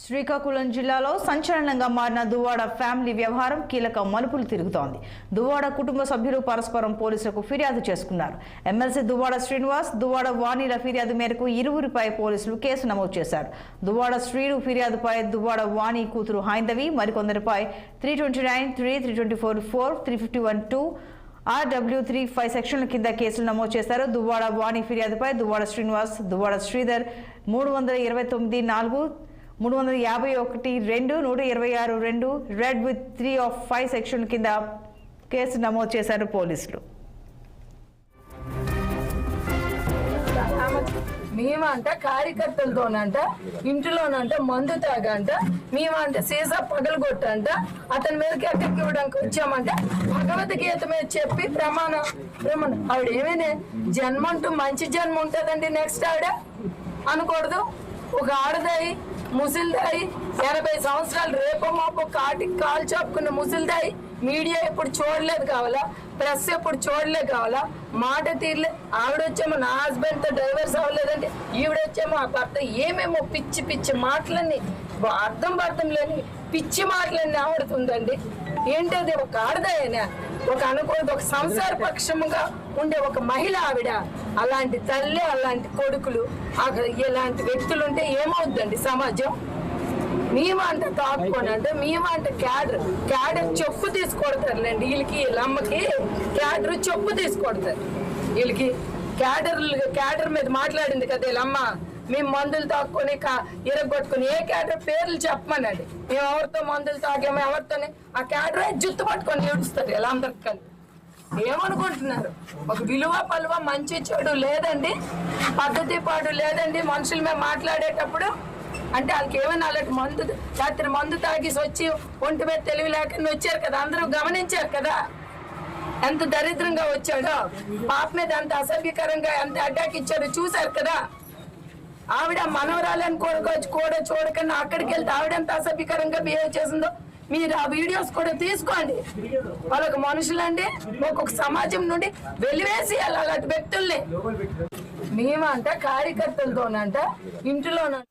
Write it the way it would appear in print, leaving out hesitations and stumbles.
శ్రీకాకుళం జిల్లాలో సంచలనంగా మారిన దువ్వాడ ఫ్యామిలీ వ్యవహారం కీలక మలుపులు తిరుగుతోంది. దువ్వాడ కుటుంబ సభ్యులు పరస్పరం పోలీసులకు ఫిర్యాదు చేసుకున్నారు. ఎమ్మెల్సీ దువ్వాడ శ్రీనివాస్, దువ్వాడ వాణిల ఫిర్యాదు మేరకు ఇరువురిపై పోలీసులు కేసు నమోదు చేశారు. దువ్వాడ శ్రీను ఫిర్యాదుపై దువ్వాడ వాణి కూతురు హైందవి, మరికొందరిపై 329(3), 324(4), 351(2) RW35 సెక్షన్ల కింద కేసులు నమోదు చేశారు. దువ్వాడ వాణి ఫిర్యాదుపై Duvvada Srinivas, Duvvada Sridhar 329(4), 351(2), 126(2) read with 3 of 5 section కింద కేసు నమోదు చేశారు పోలీసులు. మేమంట కార్యకర్తలతోనంట ఇంటిలోనంట మందు తాగంట, మేమంట సీసా పగలగొట్టంట, అతని మీదకి ఎక్కడికి ఇవ్వడానికి వచ్చామంట. భగవద్గీత మీద చెప్పి ప్రమాణం ఆవిడ ఏమైనా జన్మ అంటూ మంచి జన్మ ఉంటుందండి. నెక్స్ట్ ఆవిడ అనకూడదు. ఒక ఆడదాయి ముసిల్దాయి 80 సంవత్సరాలు రేపో మాపో కాటికి కాలు చాపుకున్న ముసిల్దాయి మీడియా ఎప్పుడు చూడలేదు కావాలా, ప్రెస్ ఎప్పుడు చూడలే కావాలా, మాట తీరలే. ఆవిడొచ్చేమో నా హస్బెండ్ తో డైవర్స్ అవ్వలేదంటే, ఈవిడొచ్చేమో ఆ భర్త ఏమేమో పిచ్చి పిచ్చి మాటలన్నీ అర్థం లేని పిచ్చి మాటలన్నీ ఆడుతుందండి. ఏంటది? ఒక ఆడదాయనా, ఒక అనుకోదు, ఒక సంసార పక్షముగా ఉండే ఒక మహిళ ఆవిడ. అలాంటి తల్లి, అలాంటి కొడుకులు, ఇలాంటి వ్యక్తులు ఉంటే ఏమవుద్దండి సమాజం? మేమంట తాక్కుని అంటే మేమంట క్యాడర్ చెప్పు తీసుకొడతారులేండి. వీళ్ళకి వీళ్ళ అమ్మకి క్యాడర్ చెప్పు తీసుకొడతారు. వీళ్ళకి క్యాడర్ మీద మాట్లాడింది కదా వీళ్ళమ్మ, మేము మందులు తాక్కుని ఇరగొట్టుకుని ఏ క్యాడర్ పేర్లు చెప్పమనండి. మేము ఎవరితో మందులు తాగామో ఎవరితోనే ఆ క్యాడర్ జుత్తు పట్టుకొని ఏడుస్తారు వీళ్ళందరికి కలిపి. ఏమనుకుంటున్నారు? ఒక విలువ పలువ మంచి చెడు లేదండి, పద్ధతి పాడు లేదండి మనుషుల మీద మాట్లాడేటప్పుడు. అంటే వాళ్ళకి ఏమైనా అలాంటి రాత్రి మందు తాగేసి వచ్చి ఒంటి మీద తెలివి లేకుండా వచ్చారు కదా, అందరూ గమనించారు కదా ఎంత దరిద్రంగా వచ్చాడో, పాప మీద ఎంత అసభ్యకరంగా ఎంత అటాక్ ఇచ్చాడో చూశారు కదా. ఆవిడ మనవరాలని కూడా చూడకుండా అక్కడికి వెళ్తే ఆవిడ ఎంత అసభ్యకరంగా బిహేవ్ చేసిందో మీరు ఆ వీడియోస్ కూడా తీసుకోండి. వాళ్ళకి మనుషులండి ఒక్కొక్క సమాజం నుండి వెలివేసి అలాంటి వ్యక్తుల్ని. మేమంట కార్యకర్తలతోనంట ఇంటిలోనంట